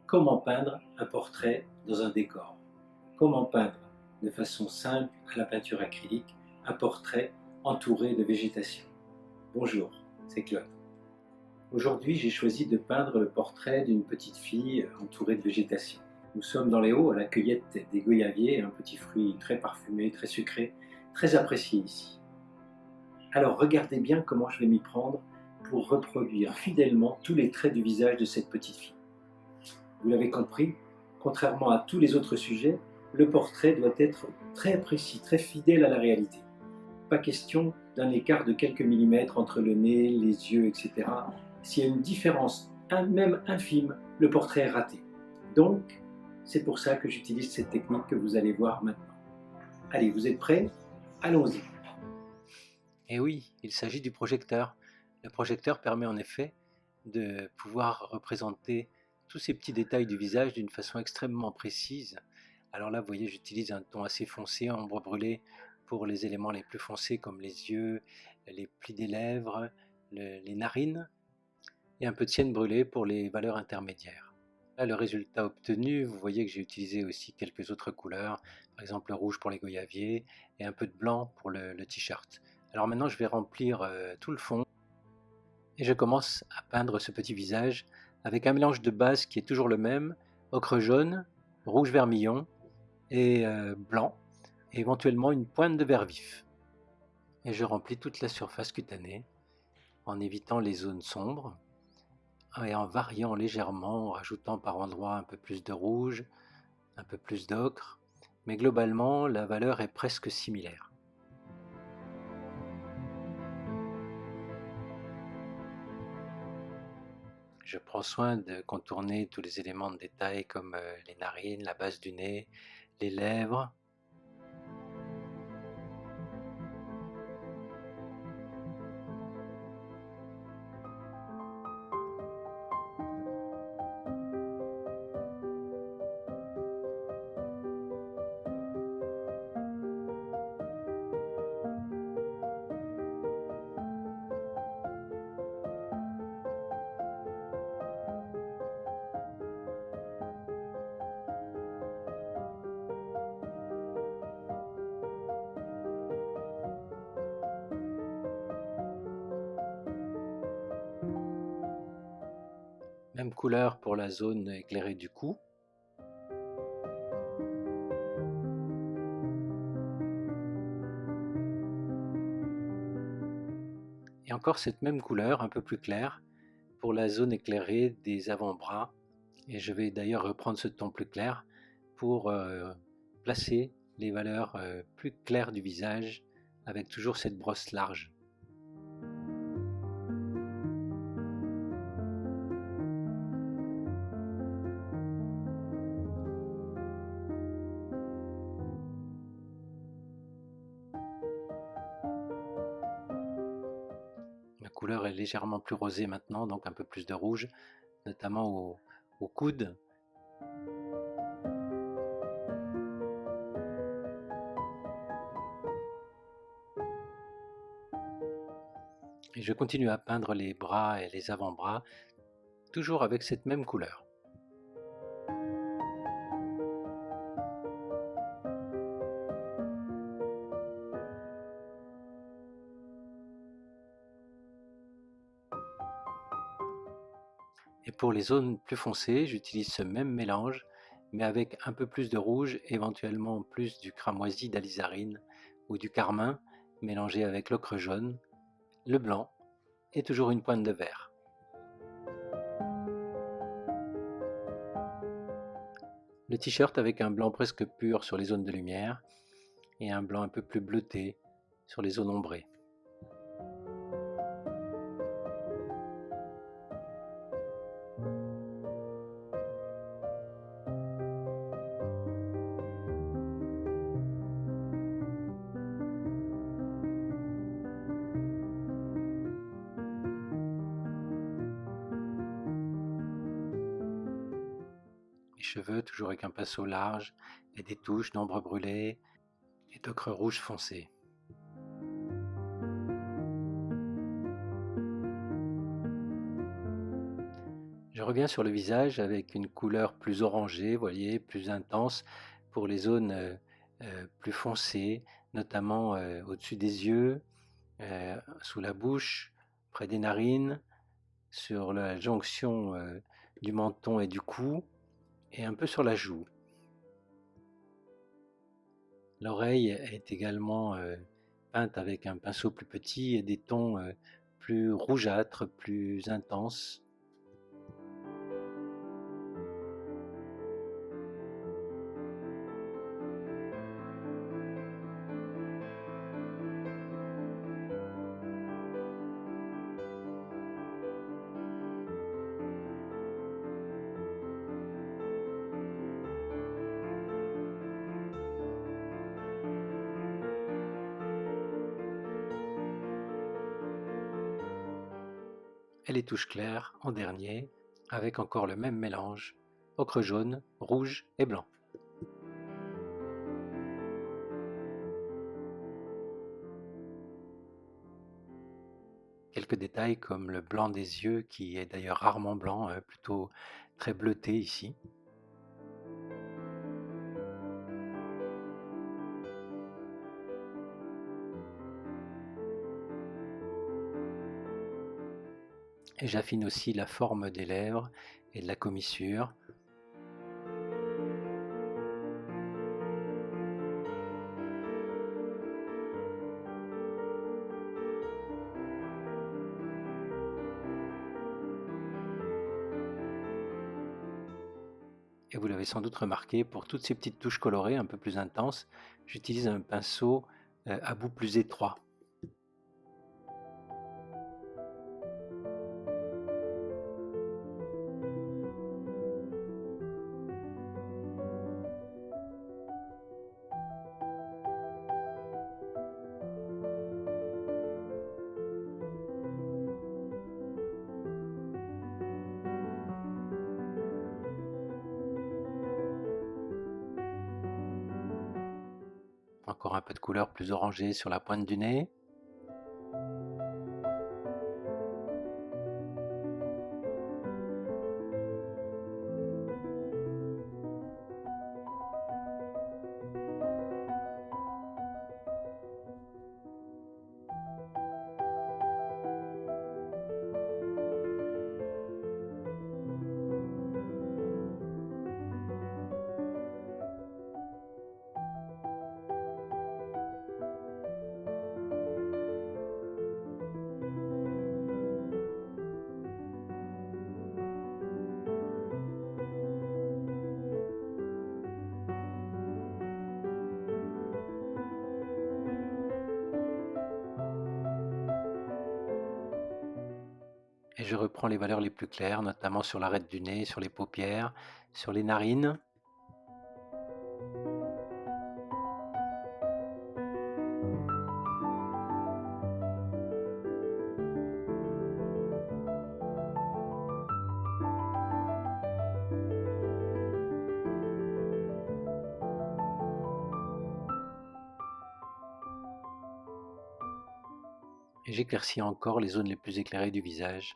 Comment peindre un portrait dans un décor? Comment peindre de façon simple à la peinture acrylique un portrait entouré de végétation? Bonjour, c'est Claude. Aujourd'hui, j'ai choisi de peindre le portrait d'une petite fille entourée de végétation. Nous sommes dans les Hauts à la cueillette des goyaviers, un petit fruit très parfumé, très sucré, très apprécié ici. Alors regardez bien comment je vais m'y prendre pour reproduire fidèlement tous les traits du visage de cette petite fille. Vous l'avez compris, contrairement à tous les autres sujets, le portrait doit être très précis, très fidèle à la réalité. Pas question d'un écart de quelques millimètres entre le nez, les yeux, etc. S'il y a une différence, même infime, le portrait est raté. Donc, c'est pour ça que j'utilise cette technique que vous allez voir maintenant. Allez, vous êtes prêts? Allons-y. Et oui, il s'agit du projecteur. Le projecteur permet en effet de pouvoir représenter tous ces petits détails du visage d'une façon extrêmement précise. Alors là, vous voyez, j'utilise un ton assez foncé, ombre brûlée, pour les éléments les plus foncés comme les yeux, les plis des lèvres, les narines, et un peu de cienne brûlée pour les valeurs intermédiaires. Là, le résultat obtenu, vous voyez que j'ai utilisé aussi quelques autres couleurs, par exemple le rouge pour les goyaviers et un peu de blanc pour le t-shirt. Alors maintenant, je vais remplir tout le fond et je commence à peindre ce petit visage avec un mélange de base qui est toujours le même, ocre jaune, rouge vermillon et blanc, et éventuellement une pointe de vert vif. Et je remplis toute la surface cutanée en évitant les zones sombres et en variant légèrement, en rajoutant par endroits un peu plus de rouge, un peu plus d'ocre, mais globalement la valeur est presque similaire. Je prends soin de contourner tous les éléments de détail comme les narines, la base du nez, les lèvres. Même couleur pour la zone éclairée du cou. Et encore cette même couleur un peu plus claire pour la zone éclairée des avant-bras. Et je vais d'ailleurs reprendre ce ton plus clair pour placer les valeurs plus claires du visage avec toujours cette brosse large. La couleur est légèrement plus rosée maintenant, donc un peu plus de rouge, notamment au coude. Et je continue à peindre les bras et les avant-bras, toujours avec cette même couleur. Et pour les zones plus foncées, j'utilise ce même mélange, mais avec un peu plus de rouge, éventuellement plus du cramoisi d'alizarine ou du carmin, mélangé avec l'ocre jaune, le blanc et toujours une pointe de vert. Le t-shirt avec un blanc presque pur sur les zones de lumière et un blanc un peu plus bleuté sur les zones ombrées. Les cheveux toujours avec un pinceau large et des touches d'ombre brûlée et d'ocre rouge foncé. Je reviens sur le visage avec une couleur plus orangée, vous voyez, plus intense pour les zones plus foncées, notamment au-dessus des yeux, sous la bouche, près des narines, sur la jonction du menton et du cou, et un peu sur la joue. L'oreille est également peinte avec un pinceau plus petit et des tons plus rougeâtres, plus intenses. Et les touches claires en dernier, avec encore le même mélange, ocre jaune, rouge et blanc. Quelques détails comme le blanc des yeux, qui est d'ailleurs rarement blanc, plutôt très bleuté ici. Et j'affine aussi la forme des lèvres et de la commissure. Et vous l'avez sans doute remarqué, pour toutes ces petites touches colorées un peu plus intenses, j'utilise un pinceau à bout plus étroit. Encore un peu de couleur plus orangée sur la pointe du nez. Et je reprends les valeurs les plus claires, notamment sur l'arête du nez, sur les paupières, sur les narines. Et j'éclaircis encore les zones les plus éclairées du visage.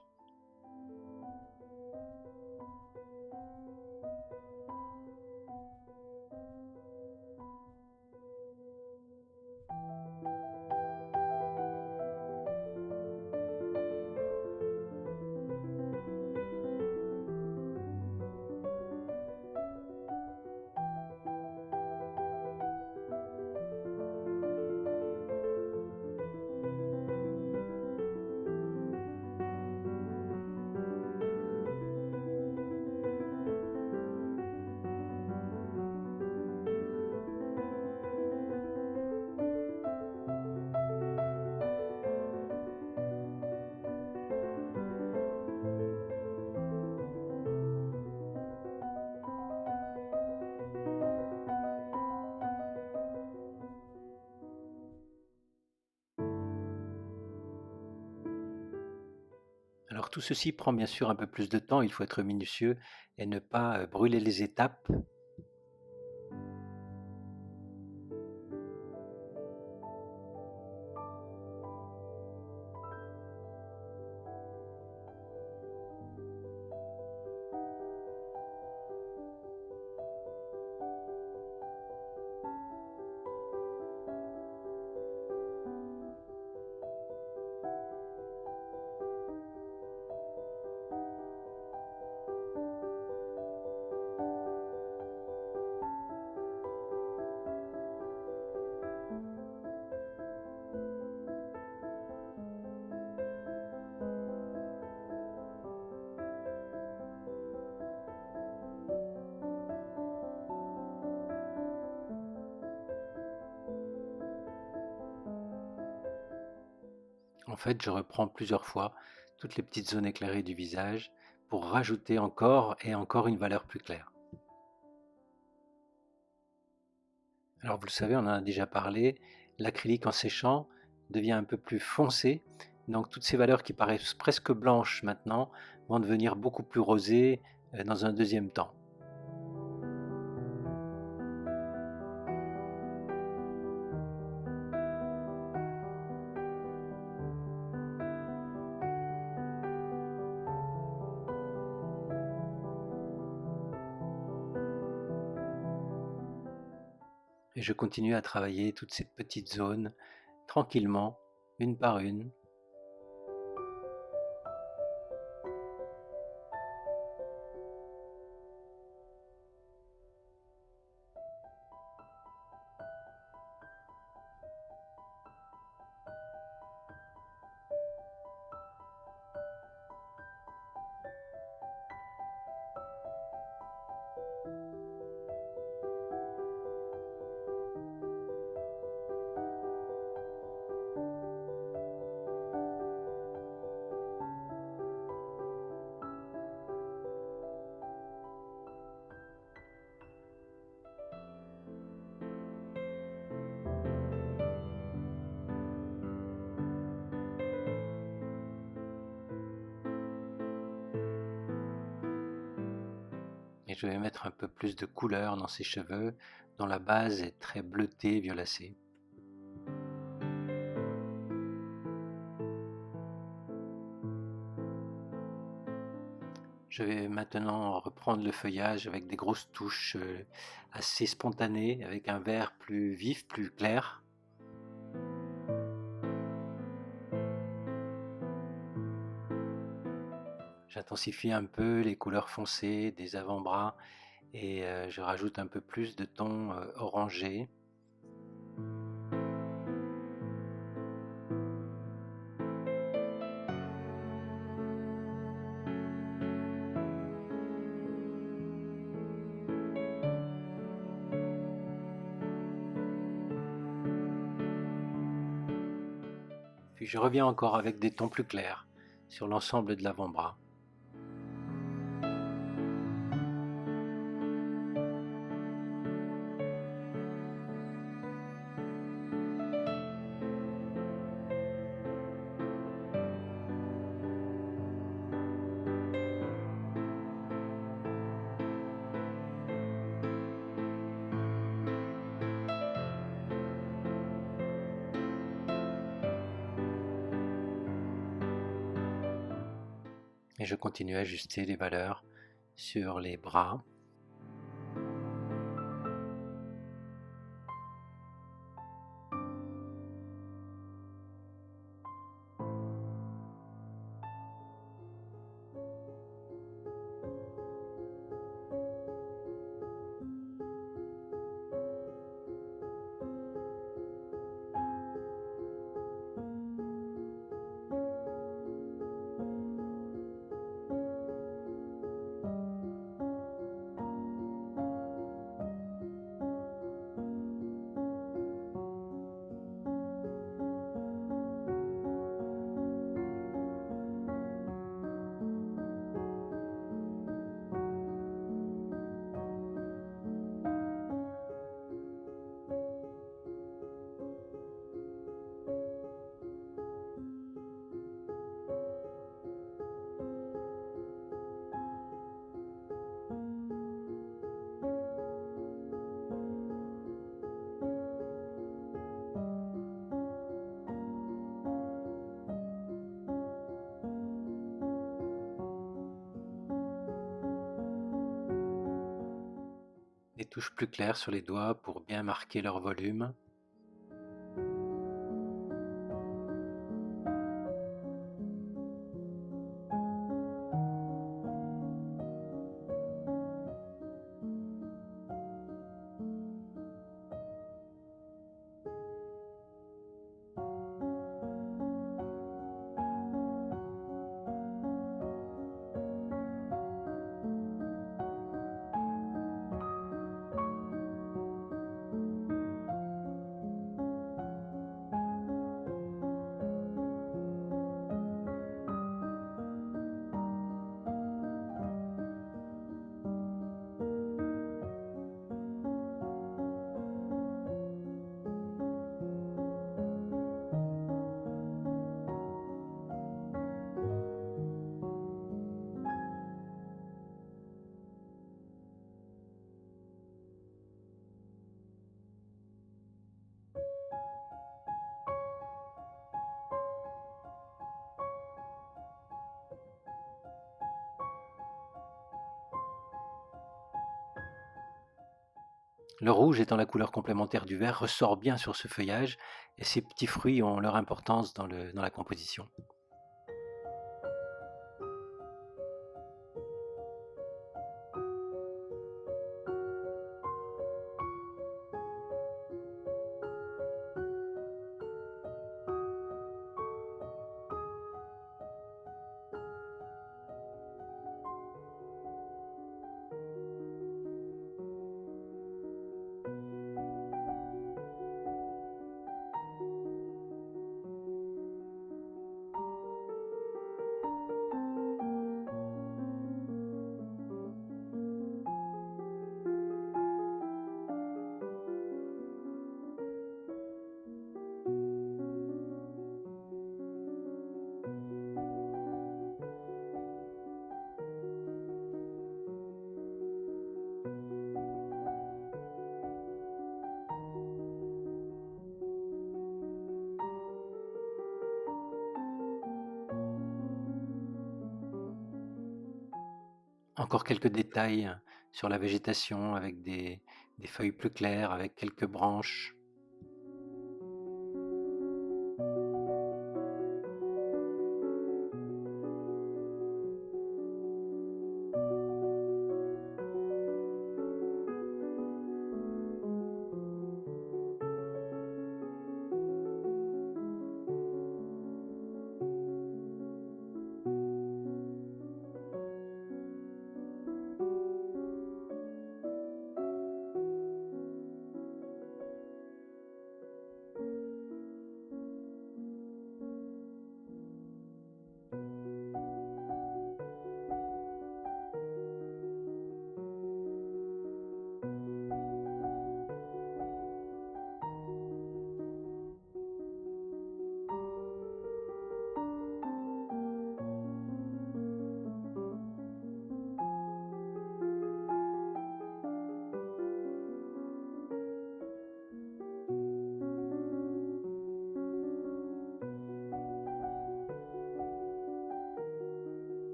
Alors tout ceci prend bien sûr un peu plus de temps, il faut être minutieux et ne pas brûler les étapes. En fait, je reprends plusieurs fois toutes les petites zones éclairées du visage pour rajouter encore et encore une valeur plus claire. Alors vous le savez, on en a déjà parlé, l'acrylique en séchant devient un peu plus foncé, donc toutes ces valeurs qui paraissent presque blanches maintenant vont devenir beaucoup plus rosées dans un deuxième temps. Et je continue à travailler toutes ces petites zones tranquillement, une par une. Et je vais mettre un peu plus de couleur dans ses cheveux, dont la base est très bleutée, violacée. Je vais maintenant reprendre le feuillage avec des grosses touches assez spontanées, avec un vert plus vif, plus clair. J'intensifie un peu les couleurs foncées des avant-bras et je rajoute un peu plus de tons orangés. Puis je reviens encore avec des tons plus clairs sur l'ensemble de l'avant-bras. Et je continue à ajuster les valeurs sur les bras. Des touches plus claires sur les doigts pour bien marquer leur volume. Le rouge, étant la couleur complémentaire du vert, ressort bien sur ce feuillage et ces petits fruits ont leur importance dans la composition. Encore quelques détails sur la végétation avec des feuilles plus claires, avec quelques branches.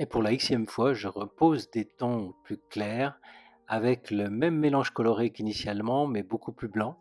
Et pour la xème fois, je repose des tons plus clairs avec le même mélange coloré qu'initialement, mais beaucoup plus blanc.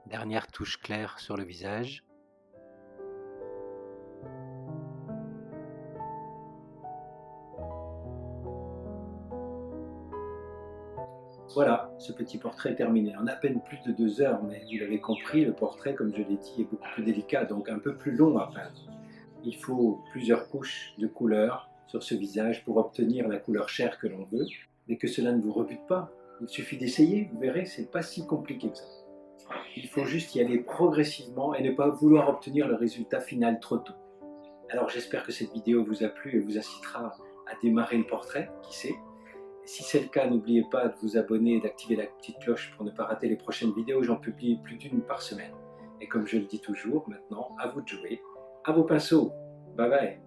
Dernière touche claire sur le visage. Voilà, ce petit portrait est terminé. En à peine plus de 2 heures, mais vous l'avez compris, le portrait, comme je l'ai dit, est beaucoup plus délicat, donc un peu plus long à peindre. Il faut plusieurs couches de couleurs sur ce visage pour obtenir la couleur chair que l'on veut, mais que cela ne vous rebute pas. Il suffit d'essayer, vous verrez, c'est pas si compliqué que ça. Il faut juste y aller progressivement et ne pas vouloir obtenir le résultat final trop tôt. Alors j'espère que cette vidéo vous a plu et vous incitera à démarrer le portrait, qui sait. Si c'est le cas, n'oubliez pas de vous abonner et d'activer la petite cloche pour ne pas rater les prochaines vidéos. J'en publie plus d'une par semaine. Et comme je le dis toujours, maintenant, à vous de jouer. À vos pinceaux. Bye bye.